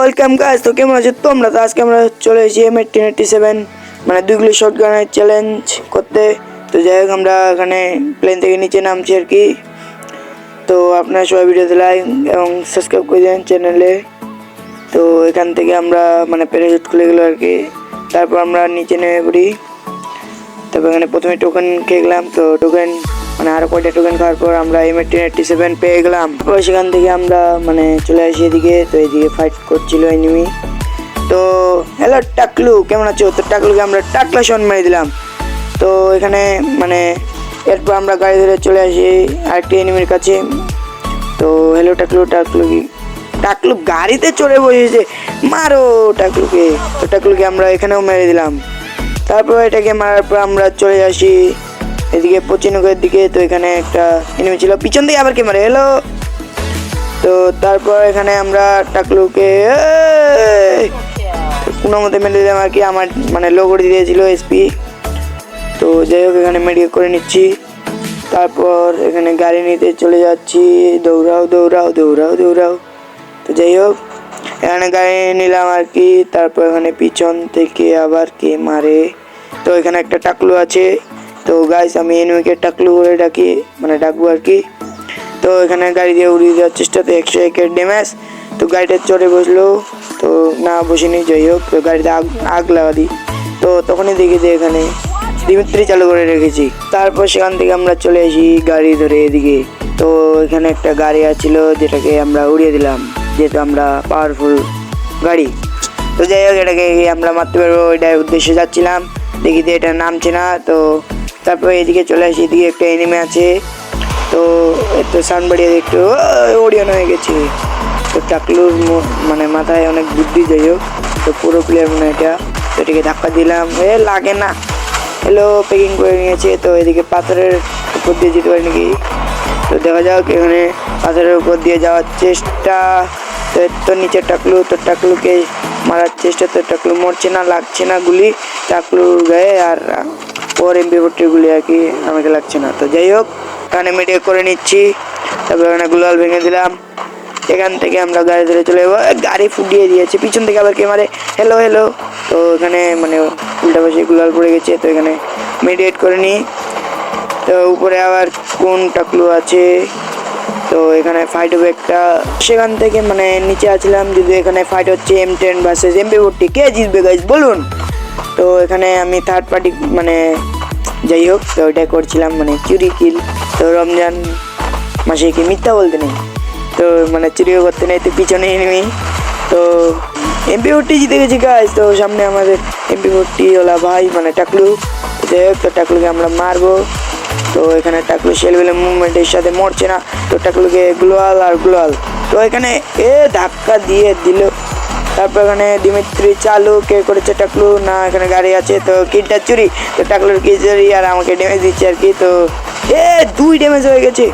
Welcome guys. তো কেমন আছো তোমরা? তো আজকে আমরা চলে এসেছি M1887 মানে 2 কিলো শটগানের চ্যালেঞ্জ করতে। তো যাই হোক, আমরা এখানে প্লেন থেকে নিচে নামছি আর কি। তো আপনারা সবাই ভিডিওতে লাইক এবং সাবস্ক্রাইব করে দেন চ্যানেলে। তো এখান থেকে আমরা মানে প্যারাশুট খুলে গেল আর কি। তারপর আমরা নিচে নেমে পড়ি। তারপর এখানে প্রথমে টোকেন খেয়ে গেলাম। তো টোকেন মানে আরো কয়টা টোকেন খাওয়ার পর আমরা M1887 পেয়ে গেলাম। তারপর সেখান থেকে আমরা মানে চলে আসি এদিকে। তো এদিকে ফাইট করছিল এনিমি। তো হ্যালো টাকলু, কেমন আছো? তো টাকলুকে আমরা টাকলা শট মেরে দিলাম। তো এখানে মানে এরপর আমরা গাড়ি ধরে চলে আসি আরেকটি এনিমির কাছে। তো হ্যালো টাকলু, টাকলু গাড়িতে চড়ে বসেছে, মারো টাকলুকে। তো টাকলুকে আমরা এখানেও মেরে দিলাম। তারপর এটাকে মারার পর আমরা চলে আসি এদিকে পচিনকের দিকে। তো এখানে একটা এনিমি ছিল, পিছন থেকে আবার কে মারে, হ্যালো। তো তারপর এখানে আমরা টাকলুকে কোনো মতে মেরে দিলাম আর কি। আমার মানে লো করে দিয়েছিল এসপি। তো যাই হোক, এখানে মেডিকেট করে নিচ্ছি। তারপর এখানে গাড়ি নিতে চলে যাচ্ছি, দৌড়াও দৌড়াও দৌড়াও দৌড়াও। তো যাই হোক, এখানে গাড়ি নিলাম আর কি। তারপর এখানে পিছন থেকে আবার কে মারে। তো এখানে একটা টাকলু আছে। তো গাইস, আমি এনিমিকে টাকলু করে ডাকি মানে ডাকবো আর কি। তো এখানে গাড়ি দিয়ে উড়িয়ে দেওয়ার চেষ্টাতে 101 ড্যামেজ। তো গাড়িটা চড়ে বসলো, তো না বসিনি। যাই হোক, তো গাড়িতে আগ লাগা দিই। তো তখনই দেখি যে এখানে দিমিত্রি চালু করে রেখেছি। তারপর সেখান থেকে আমরা চলে আসি গাড়ি ধরে এদিকে। তো এখানে একটা গাড়ি আছিল যেটাকে আমরা উড়িয়ে দিলাম, যেহেতু আমরা পাওয়ারফুল গাড়ি। তো যাই হোক, এটাকে আমরা মারতে পারবো, এটার উদ্দেশ্যে যাচ্ছিলাম। দেখি যে এটা নামছে না। তো তারপর এদিকে চলে আসি, এদিকে একটা এনিমি আছে। তো একটু সাউন্ড বাড়িয়ে একটু ওড়িয়ানো হয়ে গেছে। তো টাকলুর মানে মাথায় অনেক বুদ্ধি। যাই হোক, তো পুরো প্লেয়ার মনে এটা। তো এটাকে ধাক্কা দিলাম, লাগে না। হ্যালো, প্যাকিং করে নিয়েছে। তো এদিকে পাথরের উপর দিয়ে যেতে পারি নাকি। তো দেখা যাক, এখানে পাথরের উপর দিয়ে যাওয়ার চেষ্টা। তো নিচে টাকলু, তো টাকলুকে মারার চেষ্টা। তো টাকলু মরছে না, লাগছে না গুলি টাকলুর গায়ে, আর ওর MP40 গুলি আর কি আমাকে লাগছে না। তো যাই হোক, এখানে মেডিকেট করে নিচ্ছি। তারপর এখানে গ্লোয়াল ভেঙে দিলাম। এখান থেকে আমরা গাড়ি ধরে চলে যাবো। গাড়ি ফুটিয়ে দিয়েছে, পিছন থেকে আবার কে মারে, হ্যালো হ্যালো। তো এখানে মানে উল্টা পাশে গ্লোয়াল পড়ে গেছে। তো এখানে মেডিকেট করে নিই। তো উপরে আবার কোন টাকলু আছে। তো এখানে ফাইট হবে একটা। সেখান থেকে মানে নিচে আসলাম, যদি এখানে ফাইট হচ্ছে M10 ভার্সেস MP40, কে জিতবে গাইস বলুন। তো এখানে আমি থার্ড পার্টি মানে যাই হোক, তো ওইটাই করছিলাম মানে চুরি কিল। তো রমজান মাসে কি মিথ্যা বলতে নেই, তো মানে চুরিও করতে নেই। তো পিছনে এনিমি। তো MP40 জিতে গেছি গাইস। তো সামনে আমাদের MP40 ওলা ভাই মানে টাকলু। যাই হোক, তো টাকলুকে আমরা মারবো। তো এখানে টাকলু শেলবেলে মুভমেন্টের সাথে মরছে না। তো টাকলুকে গ্লোয়াল আর গ্লোয়াল। তো এখানে ধাক্কা দিয়ে দিল। তারপর এখানে দিমিত্রি চালু, কে করেছে টাকলু না, এখানে গাড়ি আছে। তো কিডটা চুরি। তো টাকলুর কি চুরি আর আমাকে ড্যামেজ দিচ্ছে আর কি। তো 2 ড্যামেজ হয়ে গেছে।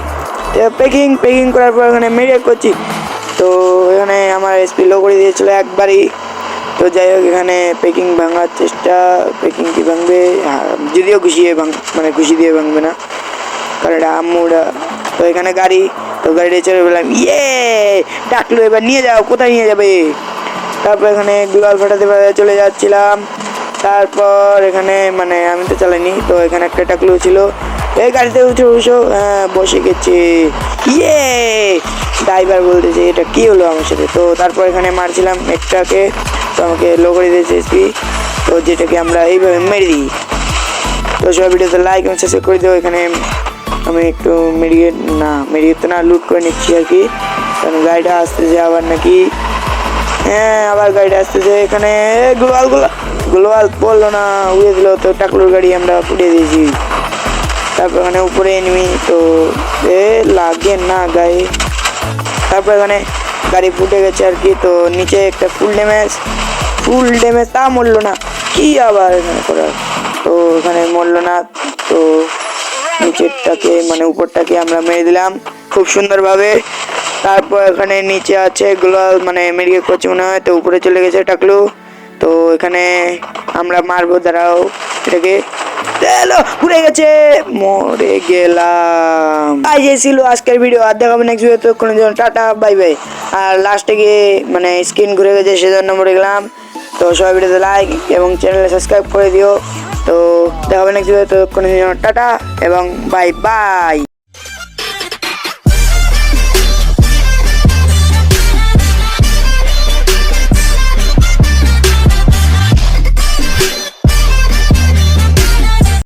প্যাকিং করার পর এখানে মেডিকেট করছি। তো এখানে আমার এসপি লো করে দিয়েছিল একবারই। তো যাই হোক, এখানে প্যাকিং ভাঙার চেষ্টা। প্যাকিং কি ভাঙবে, যদিও মানে ঘুষি দিয়ে ভাঙবে না, কারণ এটা আম্মুরা। তো এখানে গাড়ি, তো গাড়িটা চলে পেলাম। টাকলু এবার নিয়ে যাও, কোথায় নিয়ে যাবে। তারপর এখানে গ্লোয়াল ফাটাতে চলে যাচ্ছিলাম। তারপর এখানে মানে আমি তো চালাইনি। তো এখানে একটা টাকলু ছিল, এই গাড়িতে উঠে বসে গেছে। ড্রাইভার বলতেছে এটা কি হলো আমার সাথে। তো তারপর এখানে মারছিলাম একটাকে। তো আমাকে লো করে দিয়েছে এসপি। তো যেটাকে আমরা এইভাবে মেরে দিই। তো সবাই ভিডিওতে লাইক এবং সাবস্ক্রাইব করে দেবো। এখানে আমি একটু মেডিকেট না লুট করে নিচ্ছি আর কি, কারণ গাড়িটা আসতেছে আবার নাকি। আবার গাড়িটা আসতেছে। এখানে গ্লোয়াল পড়লো না, উড়িয়ে দিল। তো টাকলুর গাড়ি আমরা ফুটিয়ে দিয়েছি। তারপর এখানে উপরে এনিমি। তো লাগে না গায়ে। তারপর এখানে গাড়ি ফুটে গেছে আর কি। তো নিচে একটা ফুল ড্যামেজ, তা মরলো না কি আবার এখানে করার। তো এখানে মরলো না। তো নিচেরটাকে মানে উপরটাকে আমরা মেরে দিলাম খুব সুন্দরভাবে। তারপর এখানে নিচে আছে গ্লোয়াল মানে মেডিকেট করছে মনে হয়। তো উপরে চলে গেছে টাকলু। তো এখানে আমরা মারবো, দাঁড়াও এটাকে। এলো ঘুরে গেছে, মরে গেলাম। এই যে ছিল আজকের ভিডিও, আর দেখাবো নেক্সট ভিডিও। তো কোনো জন্য টাটা বাই বাই। আর লাস্টে গিয়ে মানে স্ক্রিন ঘুরে গেছে সেজন্য মরে গেলাম। তো সবাই ভিডিওতে লাইক এবং চ্যানেলে সাবস্ক্রাইব করে দিও। তো দেখাবো নেক্সট ভিডিও। তো কোনো জন্য টাটা এবং বাই বাই।